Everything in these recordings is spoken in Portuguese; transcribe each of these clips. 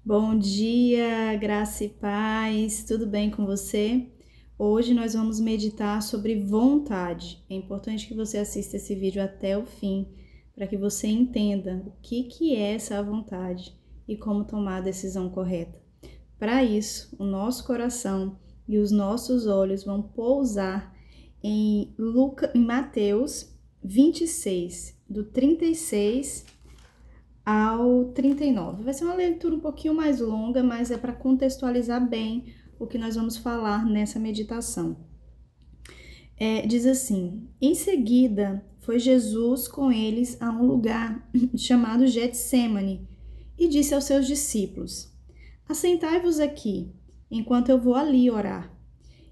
Bom dia, graça e paz, tudo bem com você? Hoje nós vamos meditar sobre vontade. É importante que você assista esse vídeo até o fim, para que você entenda o que é essa vontade e como tomar a decisão correta. Para isso, o nosso coração e os nossos olhos vão pousar em Mateus 26, do 36 ao 39. Vai ser uma leitura um pouquinho mais longa, mas é para contextualizar bem o que nós vamos falar nessa meditação. Diz assim: em seguida foi Jesus com eles a um lugar chamado Getsêmani e disse aos seus discípulos: assentai-vos aqui, enquanto eu vou ali orar.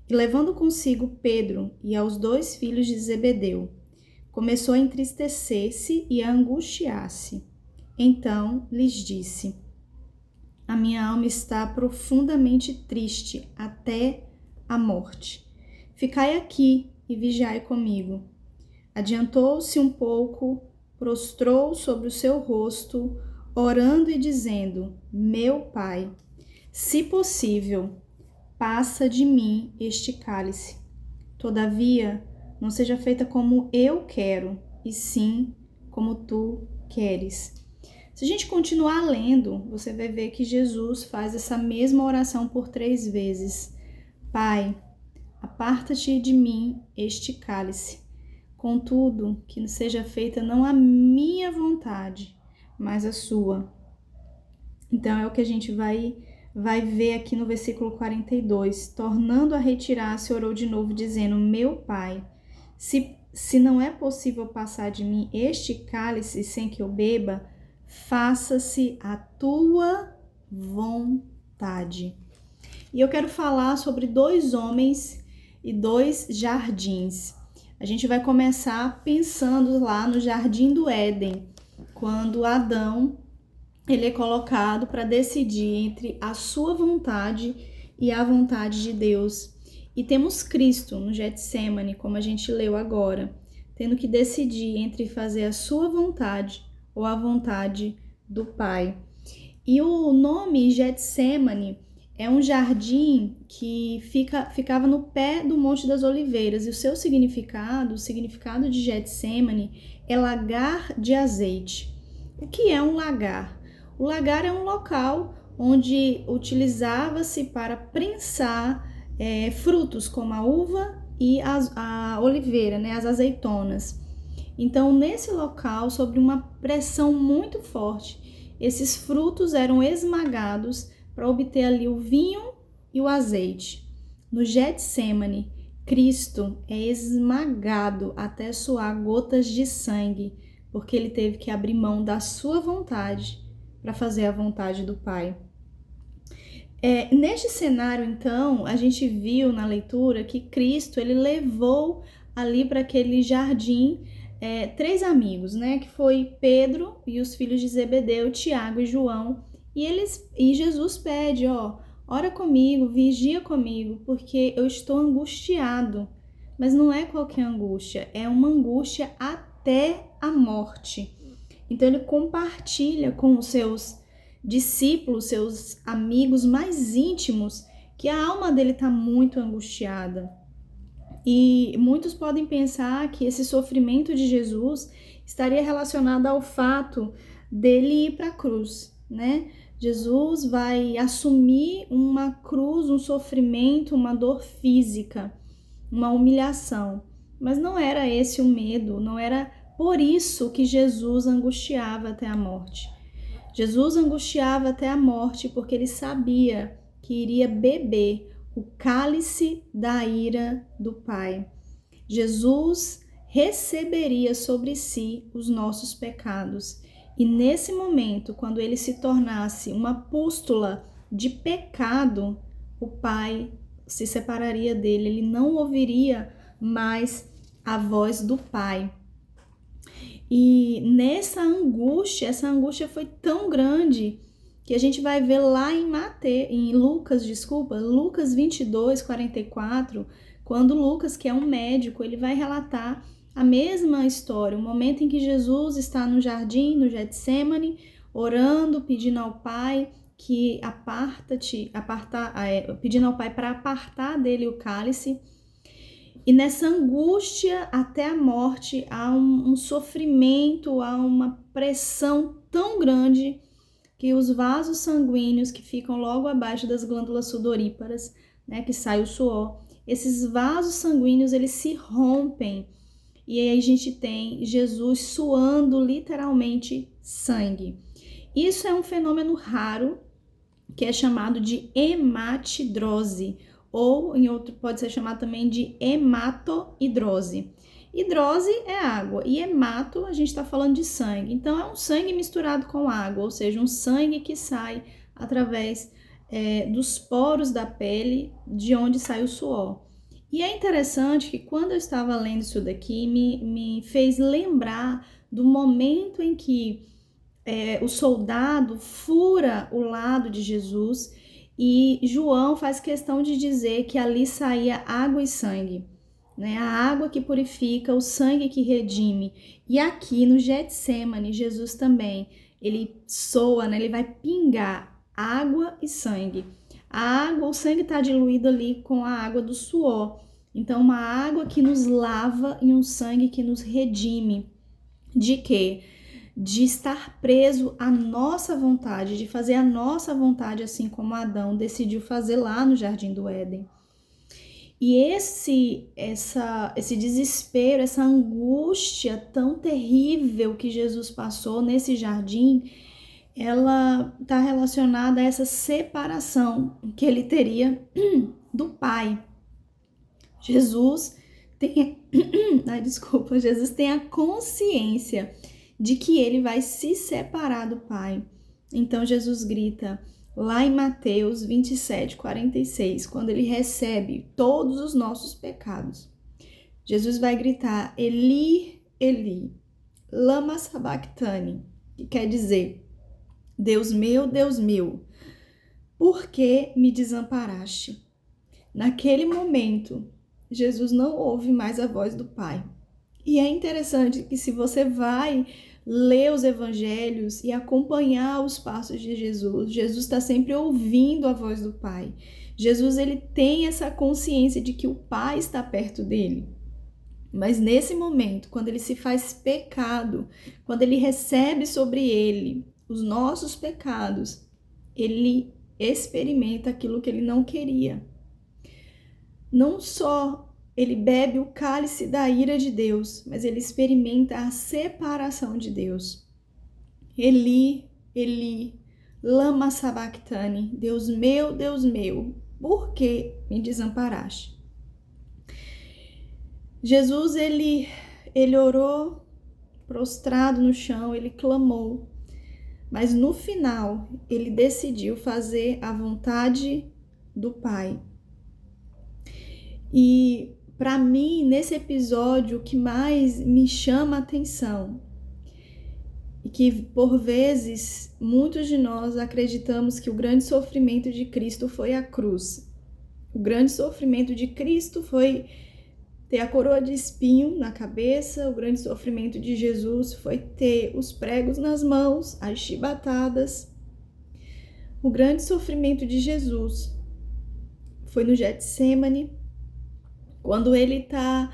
E levando consigo Pedro e aos 2 filhos de Zebedeu, começou a entristecer-se e a angustiar-se. Então lhes disse: a minha alma está profundamente triste até a morte. Ficai aqui e vigiai comigo. Adiantou-se um pouco, prostrou sobre o seu rosto, orando e dizendo: meu Pai, se possível, passa de mim este cálice. Todavia, não seja feita como eu quero, e sim como tu queres. Se a gente continuar lendo, você vai ver que Jesus faz essa mesma oração por 3 vezes. Pai, aparta-te de mim este cálice. Contudo, que seja feita não a minha vontade, mas a sua. Então é o que a gente vai ver aqui no versículo 42. Tornando a retirar-se, orou de novo, dizendo: meu Pai, se não é possível passar de mim este cálice sem que eu beba, faça-se a tua vontade. E eu quero falar sobre 2 homens e 2 jardins. A gente vai começar pensando lá no Jardim do Éden, quando Adão ele é colocado para decidir entre a sua vontade e a vontade de Deus. E temos Cristo no Getsêmani, como a gente leu agora, tendo que decidir entre fazer a sua vontade ou a vontade do Pai. E o nome Getsêmani é um jardim que ficava no pé do Monte das Oliveiras, e o seu significado, o significado de Getsêmani, é lagar de azeite. O que é um lagar? O lagar é um local onde utilizava-se para prensar frutos como a uva e a oliveira, né, as azeitonas. Então, nesse local, sob uma pressão muito forte, esses frutos eram esmagados para obter ali o vinho e o azeite. No Getsêmani, Cristo é esmagado até suar gotas de sangue, porque ele teve que abrir mão da sua vontade para fazer a vontade do Pai. Neste cenário, então, a gente viu na leitura que Cristo ele levou ali para aquele jardim 3 amigos, né? Que foi Pedro e os filhos de Zebedeu, Tiago e João. E Jesus pede, ora comigo, vigia comigo, porque eu estou angustiado. Mas não é qualquer angústia, é uma angústia até a morte. Então ele compartilha com os seus discípulos, seus amigos mais íntimos, que a alma dele está muito angustiada. E muitos podem pensar que esse sofrimento de Jesus estaria relacionado ao fato dele ir para a cruz, né? Jesus vai assumir uma cruz, um sofrimento, uma dor física, uma humilhação. Mas não era esse o medo, não era por isso que Jesus angustiava até a morte. Jesus angustiava até a morte porque ele sabia que iria beber o cálice da ira do Pai. Jesus receberia sobre si os nossos pecados. E nesse momento, quando ele se tornasse uma pústula de pecado, o Pai se separaria dele, ele não ouviria mais a voz do Pai. E essa angústia foi tão grande que a gente vai ver lá em Lucas 22, 44, quando Lucas, que é um médico, ele vai relatar a mesma história, o momento em que Jesus está no jardim, no Getsêmani, orando, pedindo ao Pai que pedindo ao Pai para apartar dele o cálice. E nessa angústia até a morte há um sofrimento, há uma pressão tão grande que os vasos sanguíneos que ficam logo abaixo das glândulas sudoríparas, né, que sai o suor, esses vasos sanguíneos eles se rompem e aí a gente tem Jesus suando literalmente sangue. Isso é um fenômeno raro que é chamado de hematidrose, ou em outro pode ser chamado também de hematohidrose. Hidrose é água e hemato a gente está falando de sangue. Então é um sangue misturado com água, ou seja, um sangue que sai através dos poros da pele, de onde sai o suor. E é interessante que quando eu estava lendo isso daqui, me fez lembrar do momento em que o soldado fura o lado de Jesus e João faz questão de dizer que ali saía água e sangue, né? A água que purifica, o sangue que redime. E aqui no Getsêmani, Jesus também, ele soa, né? Ele vai pingar água e sangue. A água, o sangue está diluído ali com a água do suor. Então, uma água que nos lava e um sangue que nos redime. De quê? De estar preso à nossa vontade, de fazer a nossa vontade, assim como Adão decidiu fazer lá no Jardim do Éden. E esse desespero, essa angústia tão terrível que Jesus passou nesse jardim, ela está relacionada a essa separação que ele teria do Pai. Jesus tem a consciência de que ele vai se separar do Pai. Então Jesus grita lá em Mateus 27:46, quando ele recebe todos os nossos pecados. Jesus vai gritar: Eli, Eli, lama sabachthani, que quer dizer: Deus meu, por que me desamparaste? Naquele momento, Jesus não ouve mais a voz do Pai. E é interessante que se você vai ler os evangelhos e acompanhar os passos de Jesus, Jesus está sempre ouvindo a voz do Pai. Jesus ele tem essa consciência de que o Pai está perto dele. Mas nesse momento, quando ele se faz pecado, quando ele recebe sobre ele os nossos pecados, ele experimenta aquilo que ele não queria. Não só ele bebe o cálice da ira de Deus, mas ele experimenta a separação de Deus. Eli, Eli, lama sabachthani, Deus meu, por que me desamparaste? Jesus, ele orou prostrado no chão, ele clamou, mas no final ele decidiu fazer a vontade do Pai. E para mim, nesse episódio, o que mais me chama a atenção e que, por vezes, muitos de nós acreditamos que o grande sofrimento de Cristo foi a cruz. O grande sofrimento de Cristo foi ter a coroa de espinho na cabeça, o grande sofrimento de Jesus foi ter os pregos nas mãos, as chibatadas. O grande sofrimento de Jesus foi no Getsêmani, quando ele está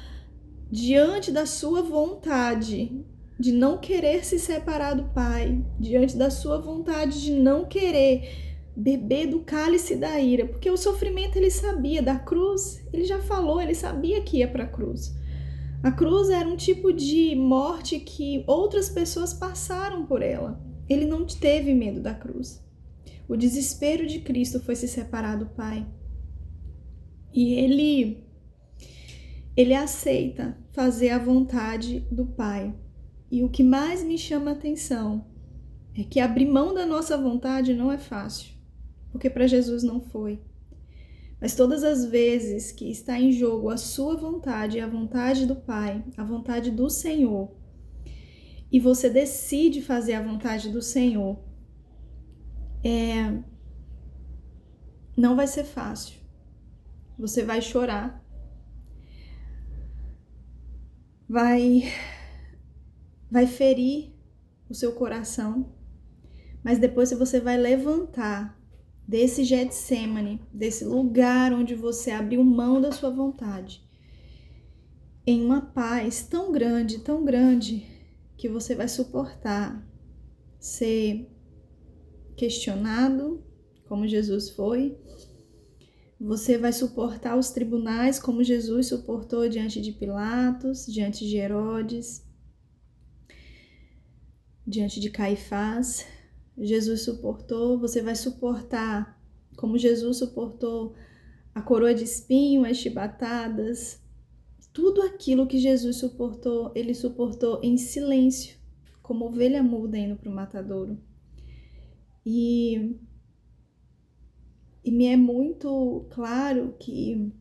diante da sua vontade de não querer se separar do Pai, diante da sua vontade de não querer beber do cálice da ira, porque o sofrimento ele sabia, da cruz, ele já falou, ele sabia que ia para a cruz. A cruz era um tipo de morte que outras pessoas passaram por ela. Ele não teve medo da cruz. O desespero de Cristo foi se separar do Pai. E ele aceita fazer a vontade do Pai. E o que mais me chama a atenção é que abrir mão da nossa vontade não é fácil, porque para Jesus não foi. Mas todas as vezes que está em jogo a sua vontade e a vontade do Pai, a vontade do Senhor, e você decide fazer a vontade do Senhor, não vai ser fácil. Você vai chorar, vai ferir o seu coração, mas depois você vai levantar desse Getsêmani, desse lugar onde você abriu mão da sua vontade, em uma paz tão grande, que você vai suportar ser questionado, como Jesus foi. Você vai suportar os tribunais, como Jesus suportou diante de Pilatos, diante de Herodes, diante de Caifás. Jesus suportou. Você vai suportar, como Jesus suportou, a coroa de espinho, as chibatadas. Tudo aquilo que Jesus suportou, ele suportou em silêncio, como ovelha muda indo para o matadouro. E me é muito claro que,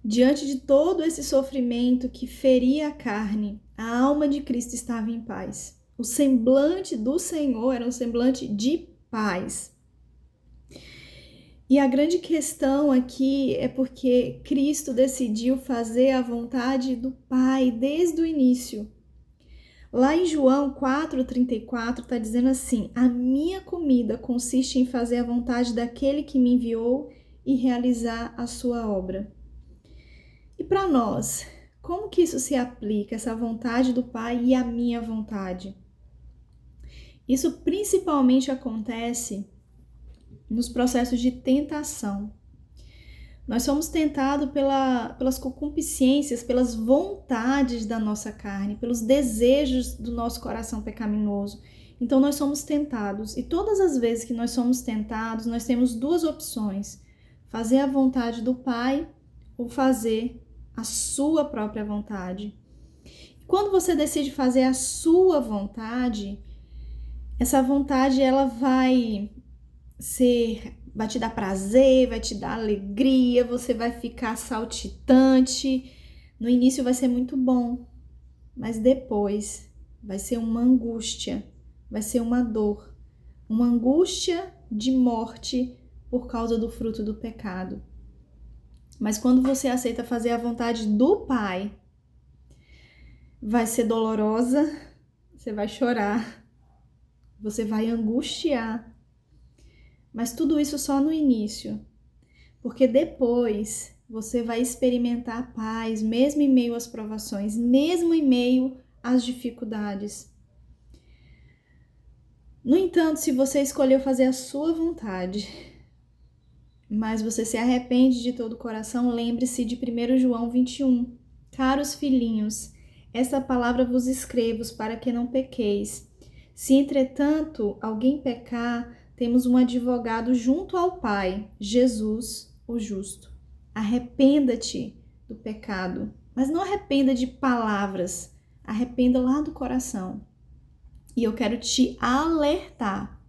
diante de todo esse sofrimento que feria a carne, a alma de Cristo estava em paz. O semblante do Senhor era um semblante de paz. E a grande questão aqui é porque Cristo decidiu fazer a vontade do Pai desde o início. Lá em João 4,34 está dizendo assim: a minha comida consiste em fazer a vontade daquele que me enviou e realizar a sua obra. E para nós, como que isso se aplica, essa vontade do Pai e a minha vontade? Isso principalmente acontece nos processos de tentação. Nós somos tentados pelas concupiscências, pelas vontades da nossa carne, pelos desejos do nosso coração pecaminoso. Então nós somos tentados, e todas as vezes que nós somos tentados, nós temos duas opções: fazer a vontade do Pai ou fazer a sua própria vontade. Quando você decide fazer a sua vontade, essa vontade ela vai te dar prazer, vai te dar alegria, você vai ficar saltitante. No início vai ser muito bom, mas depois vai ser uma angústia, vai ser uma dor, uma angústia de morte por causa do fruto do pecado. Mas quando você aceita fazer a vontade do Pai, vai ser dolorosa, você vai chorar, você vai angustiar, mas tudo isso só no início, porque depois você vai experimentar a paz, mesmo em meio às provações, mesmo em meio às dificuldades. No entanto, se você escolheu fazer a sua vontade, mas você se arrepende de todo o coração, lembre-se de 1 João 21. Caros filhinhos, esta palavra vos escrevo para que não pequeis. Se, entretanto, alguém pecar, temos um advogado junto ao Pai, Jesus, o justo. Arrependa-te do pecado, mas não arrependa de palavras, arrependa lá do coração. E eu quero te alertar,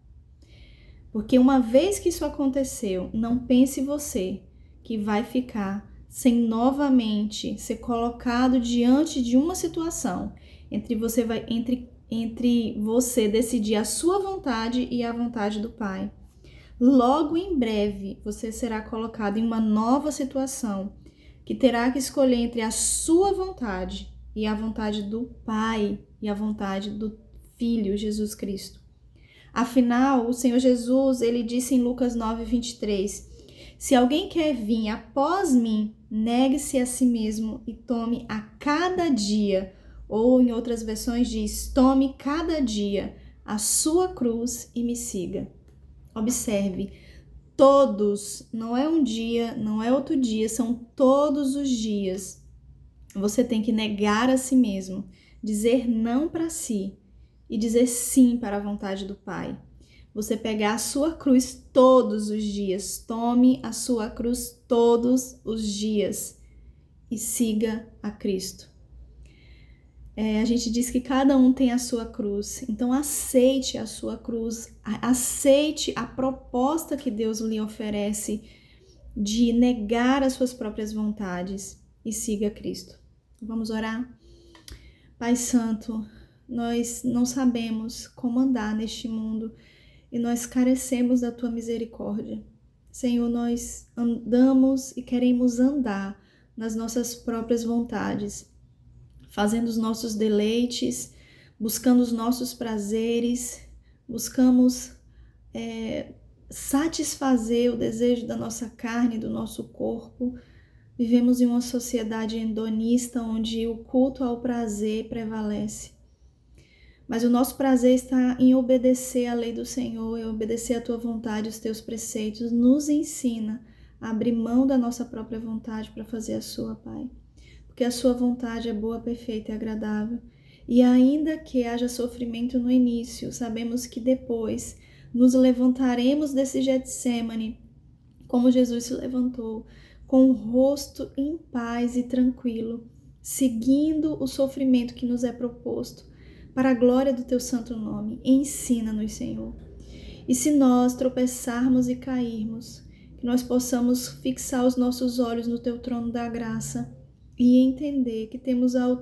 porque uma vez que isso aconteceu, não pense você que vai ficar sem novamente ser colocado diante de uma situação entre você decidir a sua vontade e a vontade do Pai. Logo em breve, você será colocado em uma nova situação que terá que escolher entre a sua vontade e a vontade do Pai e a vontade do Filho, Jesus Cristo. Afinal, o Senhor Jesus, ele disse em Lucas 9:23, se alguém quer vir após mim, negue-se a si mesmo e tome a cada dia, ou em outras versões diz, tome cada dia a sua cruz e me siga. Observe, todos, não é um dia, não é outro dia, são todos os dias. Você tem que negar a si mesmo, dizer não para si e dizer sim para a vontade do Pai. Você pegar a sua cruz todos os dias, tome a sua cruz todos os dias e siga a Cristo. A gente diz que cada um tem a sua cruz, então aceite a sua cruz, aceite a proposta que Deus lhe oferece de negar as suas próprias vontades e siga Cristo. Vamos orar? Pai Santo, nós não sabemos como andar neste mundo e nós carecemos da Tua misericórdia. Senhor, nós andamos e queremos andar nas nossas próprias vontades, fazendo os nossos deleites, buscando os nossos prazeres, buscamos satisfazer o desejo da nossa carne, do nosso corpo. Vivemos em uma sociedade hedonista onde o culto ao prazer prevalece. Mas o nosso prazer está em obedecer à lei do Senhor, em obedecer à tua vontade, os teus preceitos. Nos ensina a abrir mão da nossa própria vontade para fazer a sua, Pai. Porque a sua vontade é boa, perfeita e agradável. E ainda que haja sofrimento no início, sabemos que depois nos levantaremos desse Getsêmani, como Jesus se levantou, com o rosto em paz e tranquilo, seguindo o sofrimento que nos é proposto, para a glória do teu santo nome. Ensina-nos, Senhor. E se nós tropeçarmos e cairmos, que nós possamos fixar os nossos olhos no teu trono da graça e entender que temos à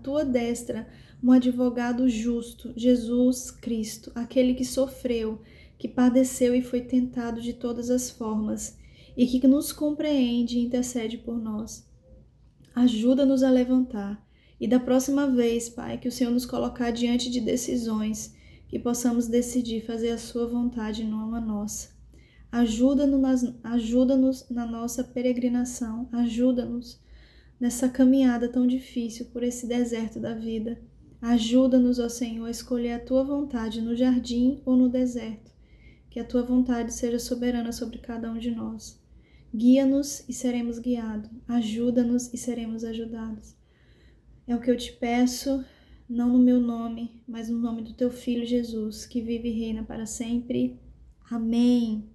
tua destra um advogado justo, Jesus Cristo, aquele que sofreu, que padeceu e foi tentado de todas as formas e que nos compreende e intercede por nós. Ajuda-nos a levantar e da próxima vez, Pai, que o Senhor nos colocar diante de decisões, que possamos decidir fazer a sua vontade e não a nossa. Ajuda-nos na nossa peregrinação, ajuda-nos nessa caminhada tão difícil por esse deserto da vida. Ajuda-nos, ó Senhor, a escolher a tua vontade no jardim ou no deserto. Que a tua vontade seja soberana sobre cada um de nós. Guia-nos e seremos guiados. Ajuda-nos e seremos ajudados. É o que eu te peço, não no meu nome, mas no nome do teu Filho Jesus, que vive e reina para sempre. Amém.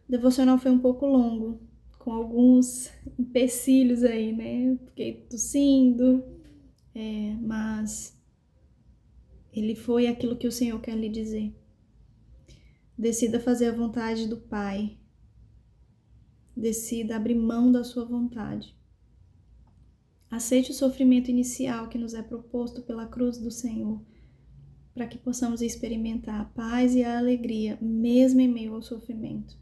O devocional foi um pouco longo, com alguns empecilhos aí, né? Fiquei tossindo, mas ele foi aquilo que o Senhor quer lhe dizer. Decida fazer a vontade do Pai. Decida abrir mão da sua vontade. Aceite o sofrimento inicial que nos é proposto pela cruz do Senhor, para que possamos experimentar a paz e a alegria, mesmo em meio ao sofrimento.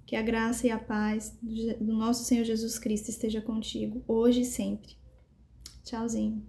Que a graça e a paz do nosso Senhor Jesus Cristo esteja contigo, hoje e sempre. Tchauzinho.